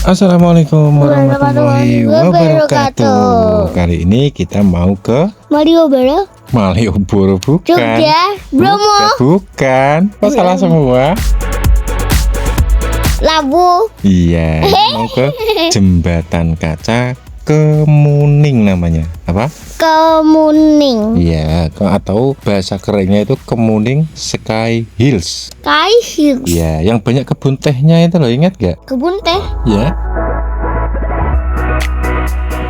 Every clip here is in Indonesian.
Assalamualaikum warahmatullahi wabarakatuh. Kali ini kita mau ke Malioboro, bukan Jogja, Bromo, bukan. Oh, salah semua. Labu. Iya, mau ke Jembatan Kaca Kemuning namanya. Apa? Kemuning. Iya, atau bahasa kerennya itu Kemuning Sky Hills. Sky Hills. Iya, yang banyak kebun tehnya itu loh, ingat gak? Kebun teh. Ya.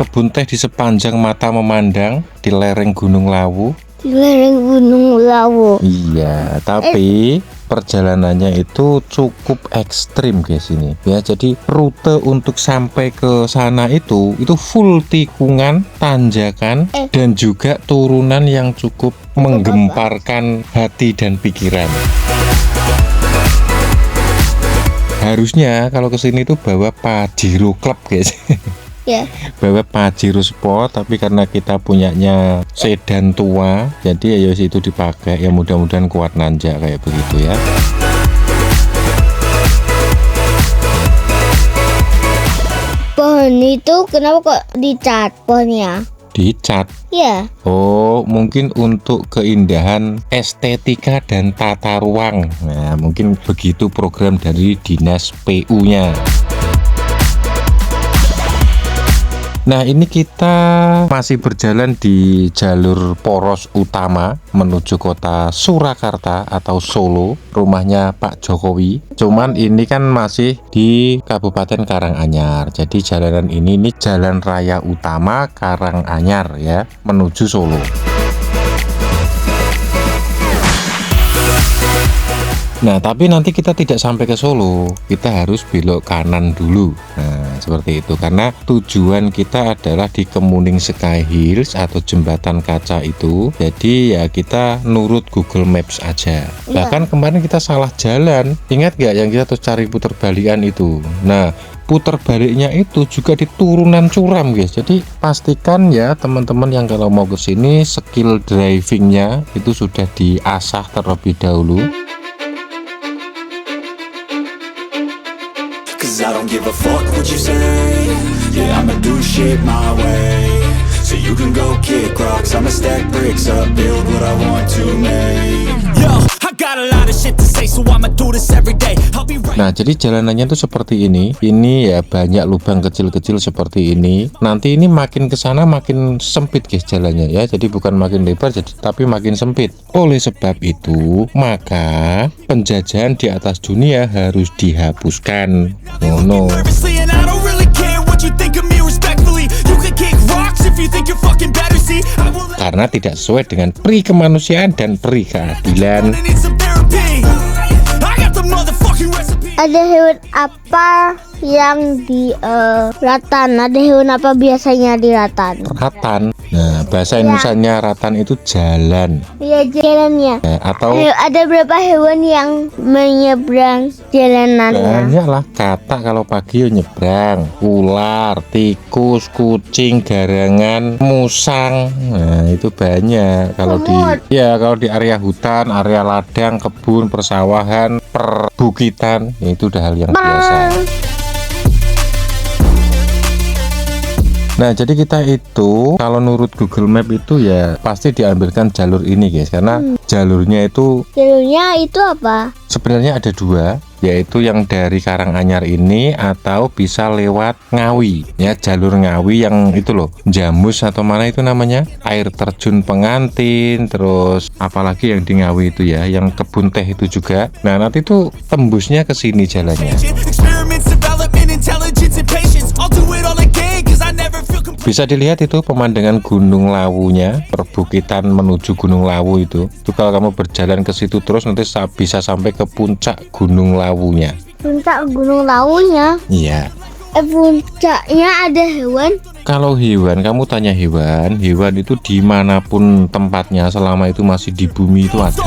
Kebun teh di sepanjang mata memandang di lereng Gunung Lawu. Di lereng Gunung Lawu. Iya, tapi perjalanannya itu cukup ekstrim guys ini. Ya, jadi rute untuk sampai ke sana itu full tikungan, tanjakan, dan juga turunan yang cukup menggemparkan hati dan pikiran. Harusnya kalau kesini tuh bawa Pajero Club guys. Ya. Bawa Pajero Sport, tapi karena kita punyanya sedan tua, jadi ya itu dipakai. Ya mudah-mudahan kuat nanjak kayak begitu ya. Pohon itu kenapa kok dicat pohonnya? Dicat. Ya. Oh, mungkin untuk keindahan estetika dan tata ruang. Nah, mungkin begitu program dari dinas PU-nya. Nah, ini kita masih berjalan di jalur poros utama menuju kota Surakarta atau Solo, rumahnya Pak Jokowi. Cuman ini kan masih di Kabupaten Karanganyar. Jadi jalanan ini jalan raya utama Karanganyar ya, menuju Solo. Nah, tapi nanti kita tidak sampai ke Solo, kita harus belok kanan dulu. Nah, seperti itu, karena tujuan kita adalah di Kemuning Sky Hills atau Jembatan Kaca itu. Jadi ya kita nurut Google Maps aja. Bahkan kemarin kita salah jalan, ingat gak yang kita terus cari puter balikan itu? Nah, puter baliknya itu juga di turunan curam guys. Jadi pastikan ya teman-teman yang kalau mau ke sini skill drivingnya itu sudah diasah terlebih dahulu. I don't give a fuck what you say. Yeah, I'ma do shit my way. So you can go kick rocks, I'ma stack bricks up, build what I want to make. Yo, I got a lot of shit to say, so I'ma do this every day. I'll be right. Nah, jadi jalanannya tuh seperti ini. Ini ya banyak lubang kecil-kecil seperti ini. Nanti ini makin ke sana makin sempit guys jalannya ya. Jadi bukan makin lebar tapi makin sempit. Oleh sebab itu, maka penjajahan di atas dunia harus dihapuskan. No. Karena tidak sesuai dengan pri kemanusiaan dan pri keadilan. Ada hewan apa yang di ratan? Ada hewan apa biasanya di ratan? Ratan. Nah, bahasa Indonesianya ratan itu jalan. Iya, jalannya. Atau ada berapa hewan yang menyeberang jalanannya? banyak lah. Kata kalau pagi nyebrang, ular, tikus, kucing, garangan, musang. Nah, itu banyak. Kalau kalau di area hutan, area ladang, kebun, persawahan, perbukitan, itu udah hal yang biasa. Nah, jadi kita itu kalau nurut Google Map itu ya pasti diambilkan jalur ini guys, karena jalurnya itu apa? sebenarnya ada dua, yaitu yang dari Karanganyar ini atau bisa lewat Ngawi ya, jalur Ngawi yang itu loh, Jamus atau mana itu namanya, air terjun Pengantin, terus apalagi yang di Ngawi itu ya, yang kebun teh itu juga. Nah, nanti tuh tembusnya ke sini jalannya. Bisa dilihat itu pemandangan Gunung Lawunya, perbukitan menuju Gunung Lawu itu. Itu kalau kamu berjalan ke situ terus nanti bisa sampai ke puncak Gunung Lawunya. Puncak Gunung Lawunya? Iya. Puncaknya ada hewan? Kalau hewan, kamu tanya hewan itu dimanapun tempatnya selama itu masih di bumi itu ada.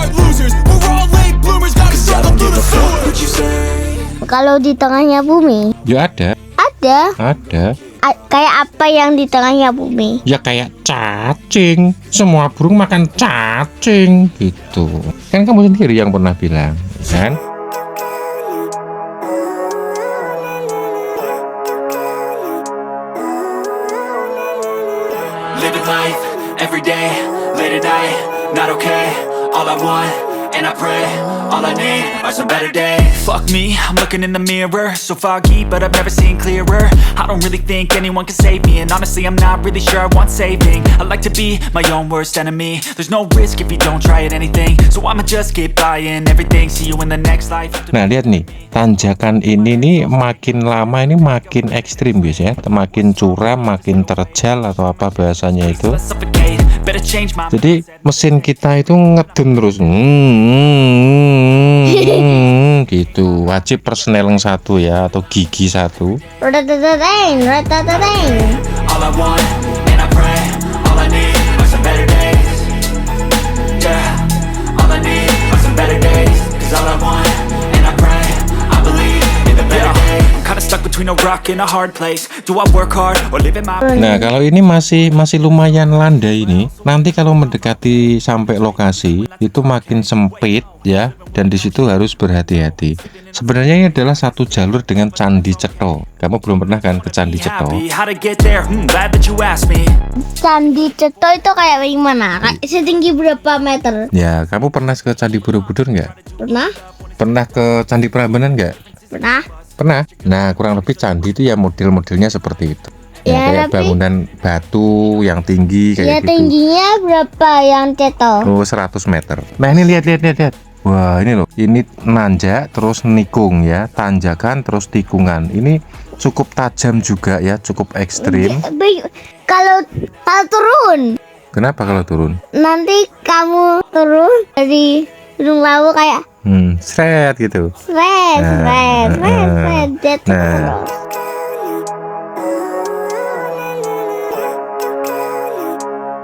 Kalau di tengahnya bumi? Ya ada. Ada. Kayak apa yang di tengahnya bumi? Ya kayak cacing. Semua burung makan cacing gitu. Kan kamu sendiri yang pernah bilang, kan? every day, late at night, not okay. All I want, and I pray, all I need are some better days. Fuck me, I'm looking in the mirror, so foggy, but I've never seen clearer. I don't really think anyone can save me, and honestly I'm not really sure I want saving. I like to be my own worst enemy. There's no risk if you don't try at anything, so I'ma just keep buying everything. See you in the next life. Nah lihat nih, tanjakan ini nih makin lama ini makin ekstrim guys ya, makin curam, makin terjal atau apa bahasanya itu. Jadi mesin kita itu ngedun terus, gitu. Wajib persneling 1 ya, atau gigi 1. Ratatateng, ratatateng. All I want, and I pray, all I need are some better days. Yeah, all I need are some better days. 'Cause all I want, and I pray, I believe in the better days. I'm kinda stuck between a rock and a hard place. Do I work hard or live in my... Nah kalau ini masih lumayan landai ini. Nanti kalau mendekati sampai lokasi itu makin sempit ya, dan disitu harus berhati-hati. Sebenarnya ini adalah satu jalur dengan Candi Cetho. Kamu belum pernah kan ke Candi Cetho? How to get there? Glad that you asked me. Candi Cetho itu kayak gimana? Kayak setinggi berapa meter? Ya, kamu pernah ke Candi Borobudur nggak? Pernah? Pernah ke Candi Prambanan nggak? Pernah? Pernah. Nah, kurang lebih candi itu ya model-modelnya seperti itu. Ya, kayak tapi bangunan batu yang tinggi ya kayak gitu. tingginya berapa yang Cetho? Oh, 100 meter. Nah, ini lihat. Wah, ini loh. Ini nanjak terus nikung ya, tanjakan terus tikungan. Ini cukup tajam juga ya, cukup ekstrim. Kalau turun, Kenapa kalau turun? nanti kamu turun dari Gunung Lawu kayak Seret gitu. sret, jatuh Nah. terus.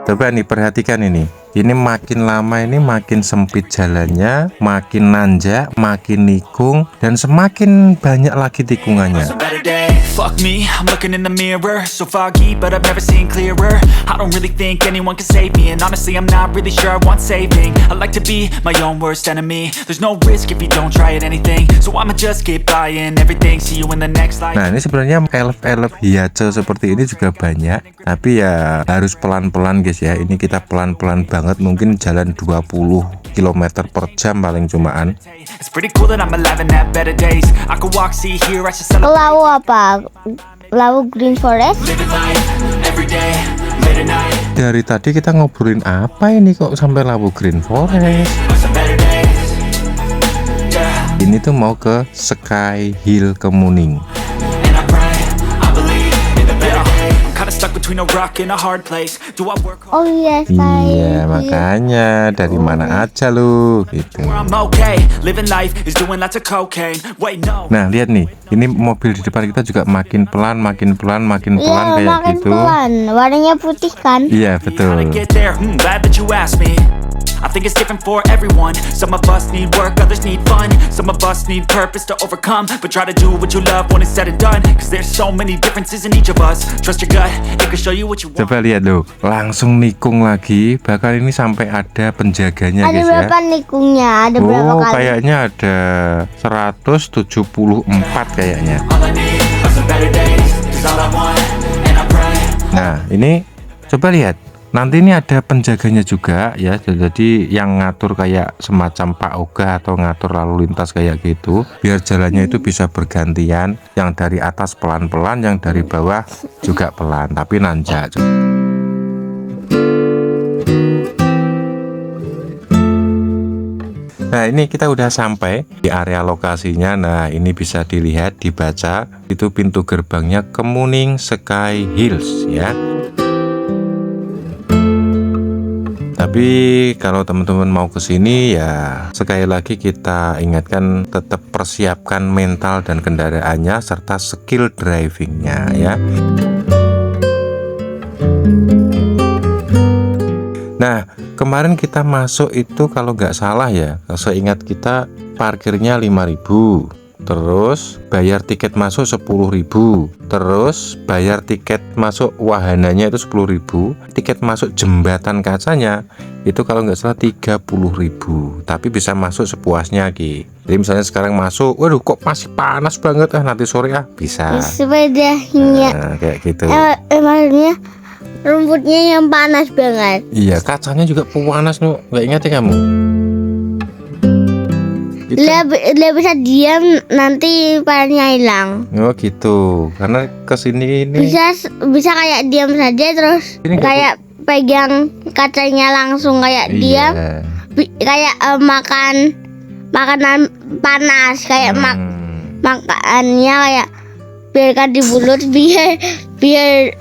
Coba nih perhatikan ini. Ini makin lama ini makin sempit jalannya, makin nanjak, makin nikung, dan semakin banyak lagi tikungannya. Some better day. Fuck me, I'm looking in the mirror, so foggy, but I've never seen clearer. I don't really think anyone can save me, and honestly I'm not really sure I want saving. I like to be my own worst enemy. There's no risk if you don't try at anything, so I'ma just keep buying everything. See you in the next life. Nah, ini sebenarnya elf hiace seperti ini juga banyak, tapi ya harus pelan-pelan guys ya. Ini kita pelan-pelan banget, mungkin jalan 20 km per jam paling cumaan. It's pretty cool that I'm alive and have better days. I could walk, see, hear, I should celebrate. Lawu apa? Lawu Green Forest? Living life every day, late at night. Dari tadi kita ngobrolin apa ini kok sampai Lawu Green Forest? Some better days. Yeah. Ini tuh mau ke Sky Hill Kemuning. And I pray, I believe in the better days. I'm kinda stuck between a rock and a hard place. Do I work hard? Oh iya, Iya, makanya dari mana aja lu gitu. Where I'm okay, living life is doing lots of cocaine. Wait, no. Nah, lihat nih. Ini mobil di depan kita juga makin pelan Iya, kayak makin gitu. pelan. Warnanya putih kan? Iya, How to betul. get there? Glad that you asked me. I think it's different for everyone. Some of us need work, others need fun. Some of us need purpose to overcome. But try to do what you love when it's said and done. Cause there's so many differences in each of us. Trust your gut, it can show you what you want. Coba lihat loh, langsung nikung lagi. Bahkan ini sampai ada penjaganya Ada guys ya. berapa nikungnya? Ada berapa Oh, kali? kayaknya ada 174 kayaknya. All I need are some better days. Cause all I want, and I pray. Nah, ini coba lihat. Nanti ini ada penjaganya juga ya. Jadi yang ngatur kayak semacam Pak Oga atau ngatur lalu lintas kayak gitu. Biar jalannya itu bisa bergantian. Yang dari atas pelan-pelan, yang dari bawah juga pelan, tapi nanjak. Nah, ini kita udah sampai di area lokasinya. Nah, ini bisa dilihat, dibaca. Itu pintu gerbangnya Kemuning Sky Hills ya. Tapi kalau teman-teman mau ke sini ya sekali lagi kita ingatkan tetap persiapkan mental dan kendaraannya serta skill drivingnya ya. Nah, kemarin kita masuk itu kalau nggak salah ya, seingat kita parkirnya 5.000. Terus bayar tiket masuk 10.000. Terus bayar tiket masuk wahananya itu 10.000. Tiket masuk jembatan kacanya itu kalau nggak salah 30.000. Tapi bisa masuk sepuasnya Ki. Jadi misalnya sekarang masuk, waduh kok masih panas banget, nanti sore bisa. Sepedanya. Nah, kayak gitu. Maksudnya rumputnya yang panas banget. Iya, kacanya juga panas no. Nggak ingat ya kamu? Dia bisa diam nanti panasnya hilang. Oh gitu. Karena kesini ini Bisa kayak diam saja terus Ini nggak kayak pegang kacanya langsung kayak diam. iya. Kayak makan makanan panas kayak makannya kayak biarkan di mulut biar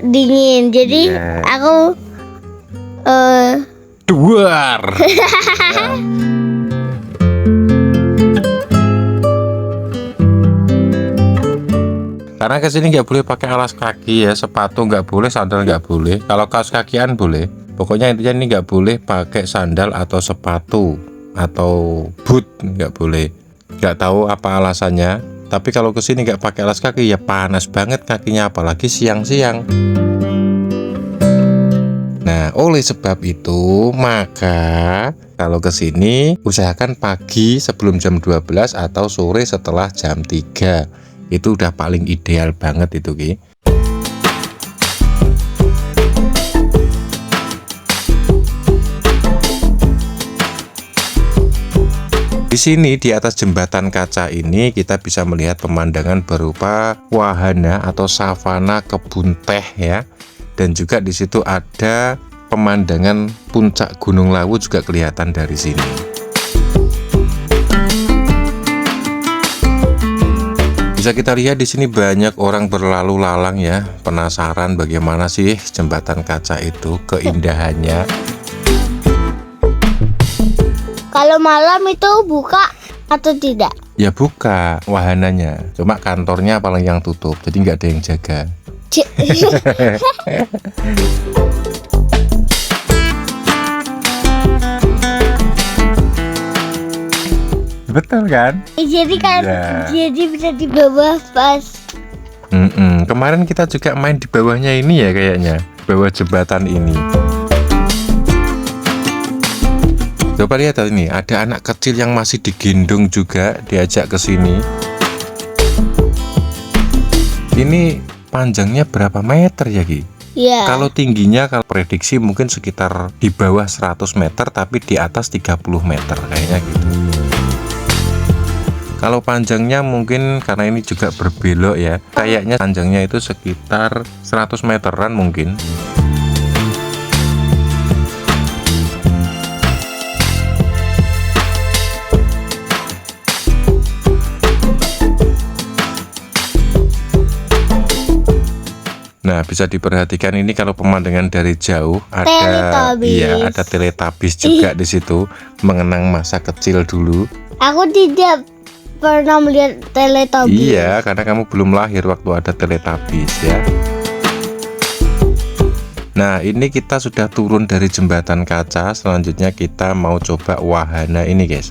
dingin. Jadi Iya. aku Duar. Ya. Karena kesini nggak boleh pakai alas kaki ya, sepatu nggak boleh, sandal nggak boleh. Kalau kaos kakian boleh. Pokoknya intinya ini nggak boleh pakai sandal atau sepatu atau boot, nggak boleh. Nggak tahu apa alasannya. Tapi kalau kesini nggak pakai alas kaki ya panas banget kakinya, apalagi siang-siang. Nah, oleh sebab itu maka kalau kesini usahakan pagi sebelum jam 12 atau sore setelah jam 3. Itu udah paling ideal banget itu Ki. Di sini di atas jembatan kaca ini kita bisa melihat pemandangan berupa wahana atau savana kebun teh ya. Dan juga di situ ada pemandangan puncak Gunung Lawu juga kelihatan dari sini. Bisa kita lihat di sini banyak orang berlalu lalang ya. Penasaran bagaimana sih jembatan kaca itu, keindahannya. kalau malam itu buka atau tidak? Ya buka wahananya, cuma kantornya paling yang tutup, jadi nggak ada yang jaga. Betul kan? Jadi Ya. jadi bisa di bawah pas. Kemarin kita juga main di bawahnya ini ya kayaknya, bawah jembatan ini. Coba lihat ini, ada anak kecil yang masih digendong juga, diajak ke sini. Ini panjangnya berapa meter ya Ki? Ya. Kalau tingginya kalau prediksi mungkin sekitar di bawah 100 meter tapi di atas 30 meter kayaknya gitu. Kalau panjangnya mungkin karena ini juga berbelok ya, kayaknya panjangnya itu sekitar 100 meteran mungkin. Nah, bisa diperhatikan ini kalau pemandangan dari jauh ada Teletubbies. iya, ada Teletubbies juga di situ mengenang masa kecil dulu. Aku tidak pernah melihat Teletubbies. Iya, karena kamu belum lahir waktu ada Teletubbies ya. Nah, ini kita sudah turun dari jembatan kaca. Selanjutnya kita mau coba wahana ini, guys.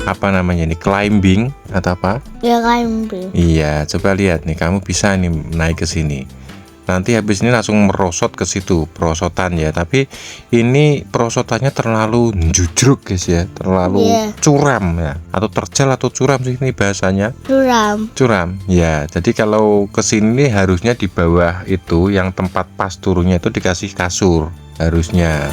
Apa namanya ini? Climbing atau apa? Ya climbing. Iya, coba lihat nih, kamu bisa nih naik ke sini. Nanti habis ini langsung merosot ke situ, perosotan ya. Tapi ini perosotannya terlalu jujruk guys ya, terlalu curam ya, atau terjal atau curam sih ini bahasanya. Curam. Curam, ya. Jadi kalau ke sini harusnya di bawah itu yang tempat pas turunnya itu dikasih kasur harusnya.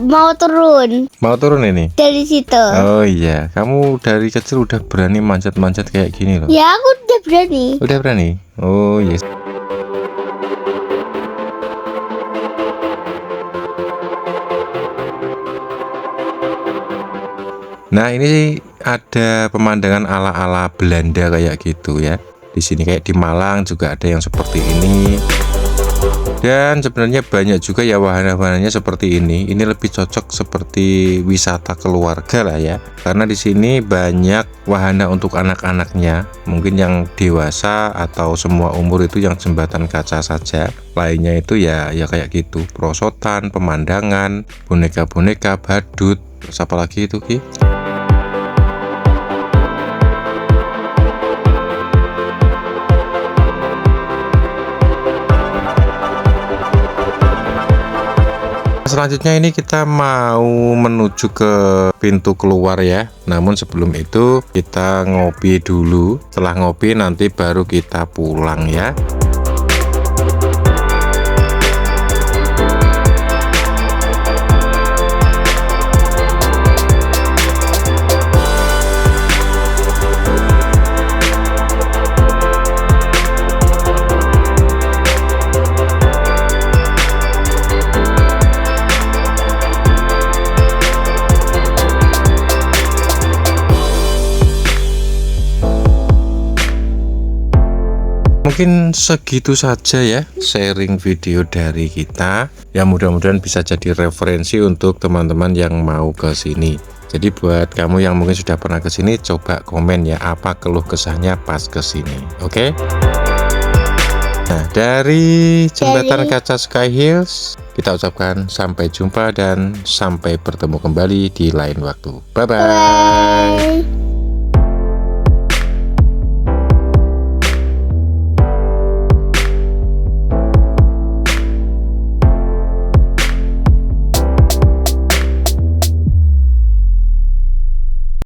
Mau turun ini dari situ. Oh iya, kamu dari kecil udah berani manjat-manjat kayak gini loh. Ya aku udah berani. Udah berani. Oh yes. Nah, ini ada pemandangan ala-ala Belanda kayak gitu ya. Di sini kayak di Malang juga ada yang seperti ini. Dan sebenarnya banyak juga ya wahana-wahananya seperti ini. Ini lebih cocok seperti wisata keluarga lah ya. Karena di sini banyak wahana untuk anak-anaknya. Mungkin yang dewasa atau semua umur itu yang jembatan kaca saja. Lainnya itu ya kayak gitu. Perosotan, pemandangan, boneka-boneka, badut. Terus apa lagi itu Ki? selanjutnya ini kita mau menuju ke pintu keluar ya. Namun sebelum itu kita ngopi dulu. Setelah ngopi nanti baru kita pulang ya. Mungkin segitu saja ya sharing video dari kita. Ya mudah-mudahan bisa jadi referensi untuk teman-teman yang mau ke sini. Jadi buat kamu yang mungkin sudah pernah ke sini, coba komen ya apa keluh kesahnya pas ke sini. Oke? Nah, dari jembatan kaca Sky Hills kita ucapkan sampai jumpa dan sampai bertemu kembali di lain waktu. Bye bye.